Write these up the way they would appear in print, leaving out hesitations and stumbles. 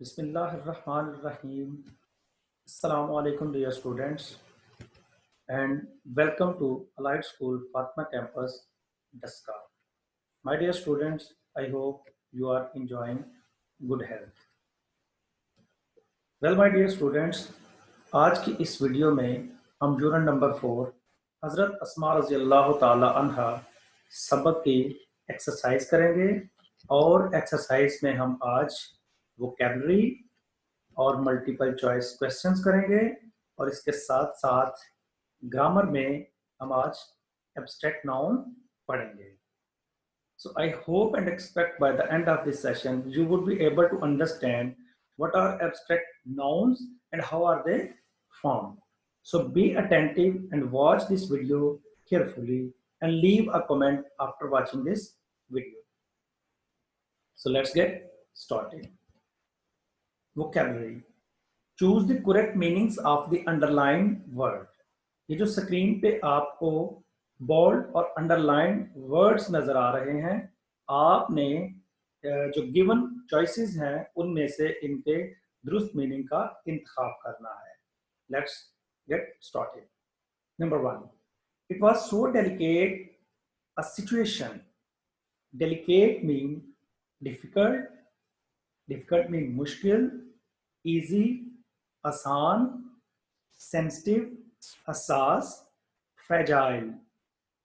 Bismillahirrahmanirrahim. Assalamu alaikum dear students and welcome to Allied School Fatma Campus, Daska. My dear students, I hope you are enjoying good health. Well my dear students, आज की इस video में हम unit number 4 हज़रत अस्मा रज़ी अल्लाह ताला अन्हा सबक की एक्सरसाइज करेंगे और एक्सरसाइज में हम आज वोकैबुलरी और मल्टीपल चॉइस क्वेश्चंस करेंगे और इसके साथ साथ ग्रामर में हम आज एब्स्ट्रैक्ट नाउन पढ़ेंगे. So I hope and expect by the end of this session you would be able to understand what are abstract nouns and how are they formed. So be attentive and watch this video carefully and leave a comment after watching this video. So let's get started. Vocabulary. Choose the correct meanings of the underlined word. ये जो screen पे आपको bold और underline words नजर आ रहे हैं, आपने जो गिवन चॉइसेस हैं उनमें से इनके दुरुस्त मीनिंग का इंतखाब करना है. Let's get started. Number 1. It was so delicate a situation. Delicate mean difficult, difficult mean मुश्किल, इजी आसान, सेंसिटिव हसास, फ्रेजाइल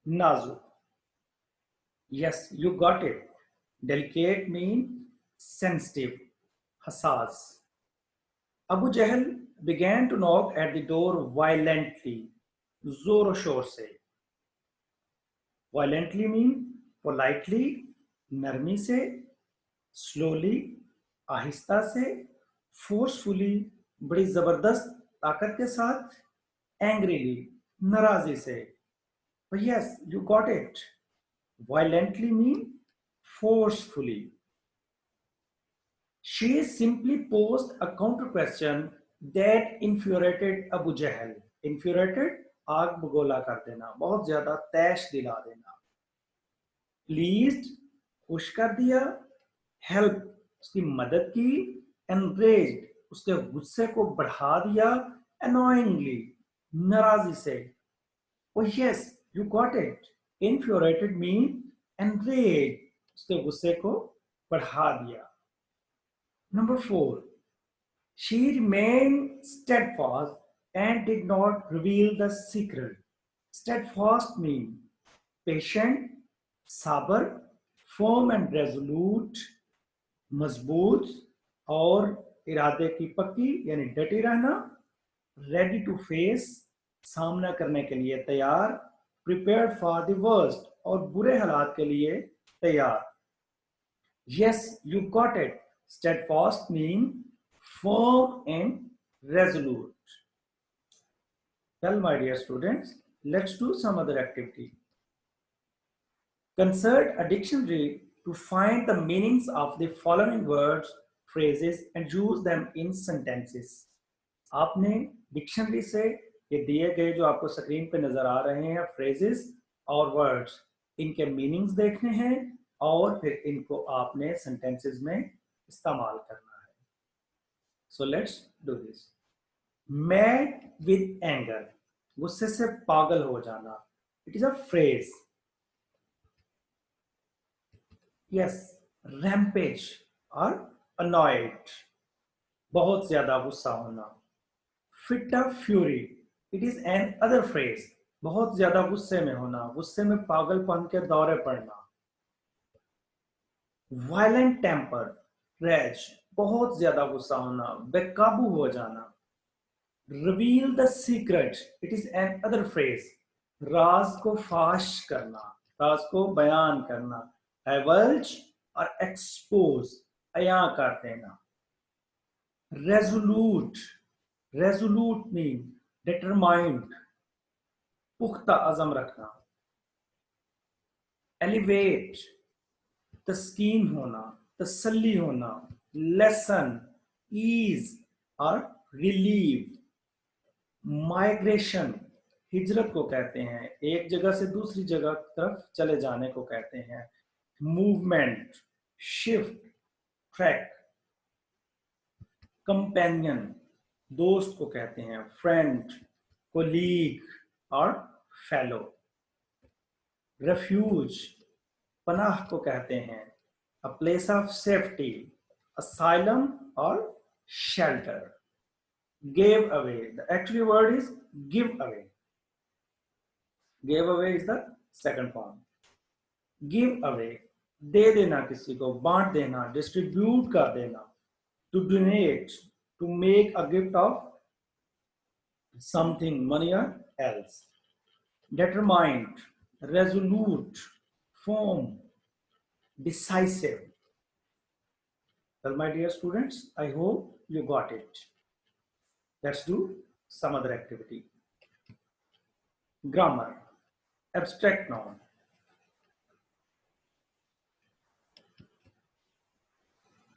नाजुक. Yes, you got it. Delicate mean sensitive, hassas. Abu Jahl began to knock at the door violently, जोर शोर से. Violently mean politely, नरमी से, slowly, आहिस्ता से, forcefully, बड़ी जबरदस्त ताकत के साथ, angrily, नाराजी से. But yes, you got it. Violently mean forcefully. She simply posed a counter question that infuriated Abu Jahl. Infuriated, आग बगोला कर देना, बहुत ज्यादा तैश दिला देना. Pleased, खुश कर दिया. Help, उसकी मदद की. Enraged, उसके गुस्से को बढ़ा दिया. Annoyingly, नाराजी से. Oh yes, you got it. Infuriated mean enraged, उसके गुस्से को बढ़ा दिया. Number 4. She remained steadfast and did not reveal the secret. Steadfast mean patient, sabar, firm and resolute, मजबूत और इरादे की पक्की यानी डटी रहना. Ready to face, सामना करने के लिए तैयार. Prepared for the worst, और बुरे हालात के लिए तैयार. Yes, you got it. Steadfast mean firm and resolute. Well, my dear students, let's do some other activity. Consult a dictionary to find the meanings of the following words, phrases, and use them in sentences. आपने dictionary से ये दिए गए जो आपको screen पे नजर आ रहे हैं फ्रेजेस और वर्ड्स, इनके मीनिंग्स देखने हैं और फिर इनको आपने सेंटेंसेस में इस्तेमाल करना है. So let's do this. Mad with anger, गुस्से से पागल हो जाना. It is a phrase. Yes. Rampage और अनॉयड, बहुत ज्यादा गुस्सा होना. Fit of fury, it is an other phrase, बहुत ज्यादा गुस्से में होना, गुस्से में पागलपन के दौरे पड़ना. Violent temper, rage, बहुत ज्यादा गुस्सा होना, बेकाबू हो जाना. Reveal the secret, it is an other phrase, राज को फाश करना, राज को बयान करना. Divulge और expose, अयां कर देना. Resolute, resolute mean determined, पुख्ता अज़म रखना. Elevate, तस्कीन होना, तसल्ली होना. Lessen, ease और relieve. Migration, हिजरत को कहते हैं, एक जगह से दूसरी जगह तरफ चले जाने को कहते हैं. Movement, shift, track. कंपेनियन दोस्त को कहते हैं, फ्रेंड, कोलीग और फेलो। रेफ्यूज पनाह को कहते हैं, a place of safety, asylum और shelter. Give away, the actually word is give away. Give away is the second form. Give away दे देना, किसी को बांट देना, डिस्ट्रीब्यूट कर देना। To donate, to make a gift of something, money or else. Determined, resolute, firm, decisive. Well, my dear students, I hope you got it. Let's do some other activity. Grammar, abstract noun.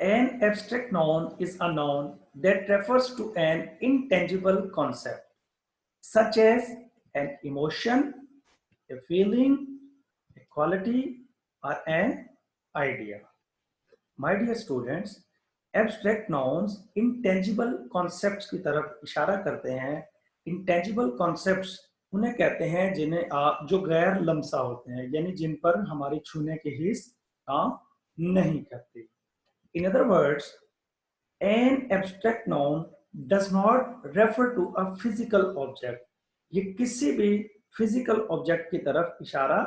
An abstract noun is a noun that refers to an intangible concept, such as an emotion, a feeling, a quality, or an idea. My dear students, abstract nouns intangible concepts की तरफ इशारा करते हैं। intangible concepts उन्हें कहते हैं जिन्हें आप जो गैर लम्सा होते हैं, यानी जिन पर हमारी छूने की हिस्स काम नहीं करती। In other words, an abstract noun does not refer to a physical object. ये किसी भी physical object की तरफ इशारा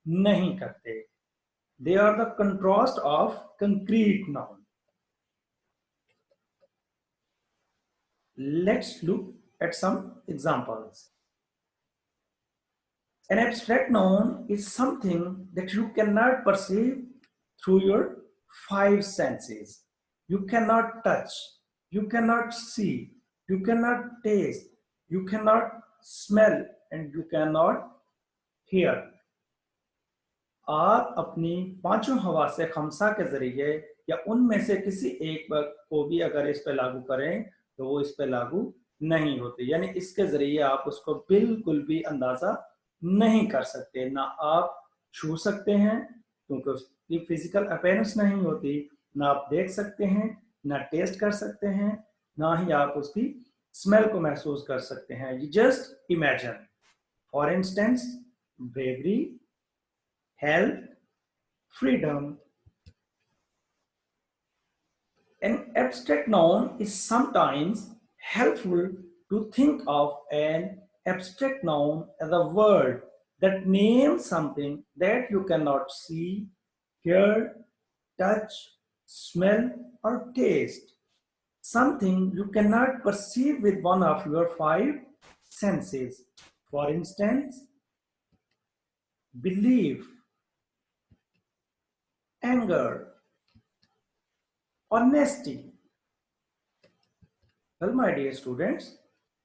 नहीं करते। They are the contrast of concrete noun. Let's look at some examples. An abstract noun is something that you cannot perceive through your five senses. You cannot touch, you cannot see, you cannot taste, you cannot smell, and you cannot hear. आप अपनी पांचों हवासे खमसा के जरिए या उनमें से किसी एक को भी अगर इस पे लागू करें तो वो इस पे लागू नहीं होती, यानी इसके जरिए आप उसको बिल्कुल भी अंदाजा नहीं कर सकते। ना आप छू सकते हैं क्योंकि उसकी फिजिकल अपीयरेंस नहीं होती, ना आप देख सकते हैं, ना टेस्ट कर सकते हैं, ना ही आप उसकी स्मेल को महसूस कर सकते हैं। You just imagine. For instance, bravery, health, freedom. An abstract noun is sometimes helpful to think of an abstract noun as a word that names something that you cannot see, hear, touch, smell, or taste. Something you cannot perceive with one of your five senses. For instance, belief, anger, honesty. Well, my dear students,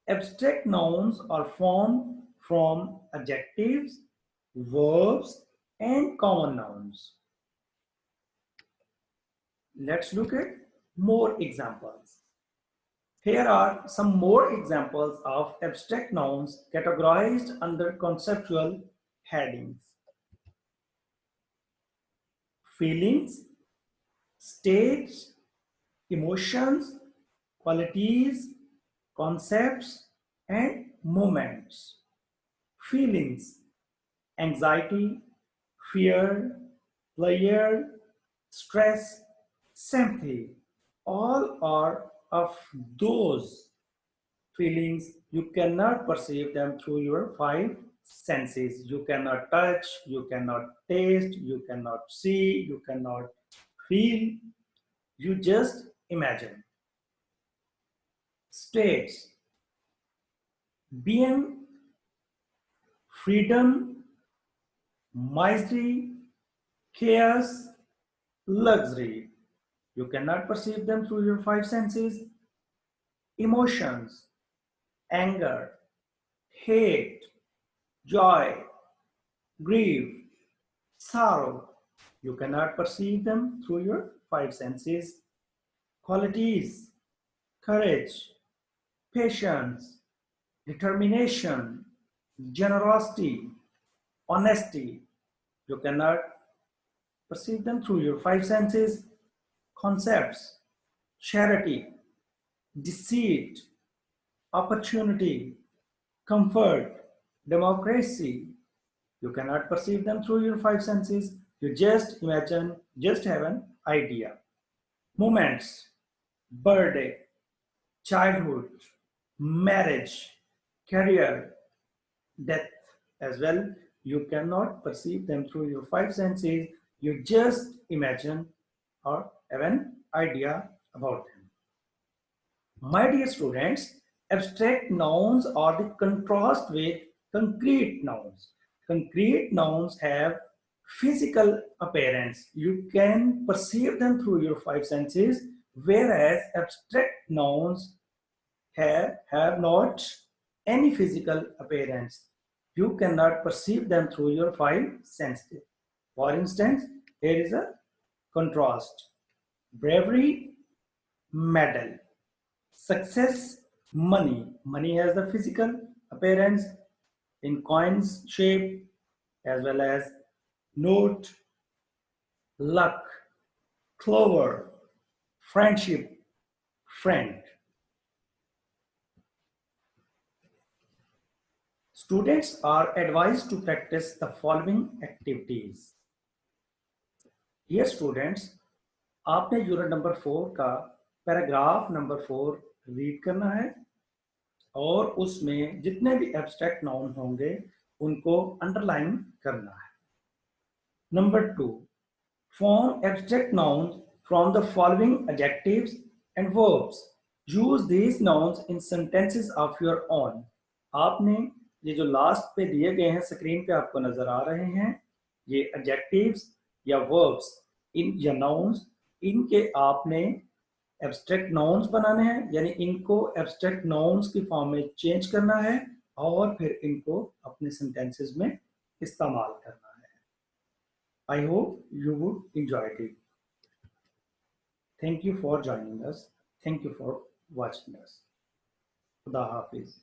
abstract nouns are formed from adjectives, verbs, and common nouns. Let's look at more examples. Here are some more examples of abstract nouns categorized under conceptual headings. Feelings, states, emotions, qualities, concepts, and moments. Feelings, anxiety, fear, pleasure, stress, sympathy, all are of those feelings you cannot perceive them through your five senses. You cannot touch, you cannot taste, you cannot see, you cannot feel, you just imagine. States, being, freedom, misery, chaos, luxury. You cannot perceive them through your five senses. Emotions, anger, hate, joy, grief, sorrow. You cannot perceive them through your five senses. Qualities, courage, patience, determination, generosity, honesty. You cannot perceive them through your five senses. Concepts, charity, deceit, opportunity, comfort, democracy. You cannot perceive them through your five senses. You just imagine, just have an idea. Moments, birthday, childhood, marriage, career, death as well. You cannot perceive them through your five senses. You just imagine or have an idea about them. My dear students, abstract nouns are the contrast with concrete nouns. Concrete nouns have physical appearance. You can perceive them through your five senses, whereas abstract nouns have not any physical appearance. You cannot perceive them through your five senses. For instance, here is a contrast. Bravery, medal. Success, money. Money has the physical appearance in coins shape as well as note, luck, clover, friendship, friend. Students are advised to practice the following activities. Dear students, आपने unit number 4 का paragraph number 4 read करना है और उसमें जितने भी abstract noun होंगे उनको अंडरलाइन करना है. Number 2, form abstract nouns from the following adjectives and verbs. Use these nouns in sentences of your own. आपने ये जो लास्ट पे दिए गए हैं स्क्रीन पे आपको नजर आ रहे हैं, ये एडजेक्टिव्स या वर्ब्स इन या नाउन्स, इनके आपने एब्स्ट्रैक्ट नाउन्स बनाने हैं, यानी इनको एब्स्ट्रैक्ट नाउन्स की फॉर्म में चेंज करना है और फिर इनको अपने सेंटेंसेस में इस्तेमाल करना है. I hope you would enjoy it. Thank you for joining us. Thank you for watching us. Khuda Hafiz.